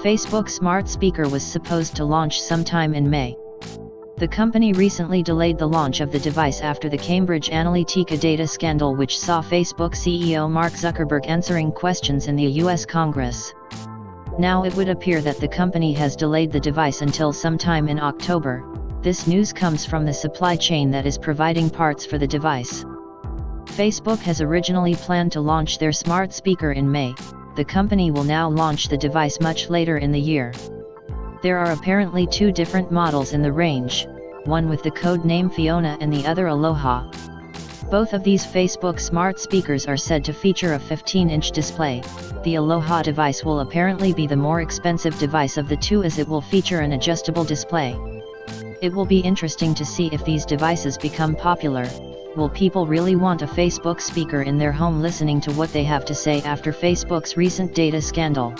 Facebook smart speaker was supposed to launch sometime in May. The company recently delayed the launch of the device after the Cambridge Analytica data scandal, which saw Facebook CEO Mark Zuckerberg answering questions in the US Congress. Now it would appear that the company has delayed the device until sometime in October. This news comes from the supply chain that is providing parts for the device. Facebook has originally planned to launch their smart speaker in May. The company will now launch the device much later in the year. There are apparently two different models in the range, one with the code name Fiona and the other Aloha. Both of these Facebook smart speakers are said to feature a 15-inch display. The Aloha device will apparently be the more expensive device of the two, as it will feature an adjustable display. It will be interesting to see if these devices become popular. Will people really want a Facebook speaker in their home listening to what they have to say after Facebook's recent data scandal?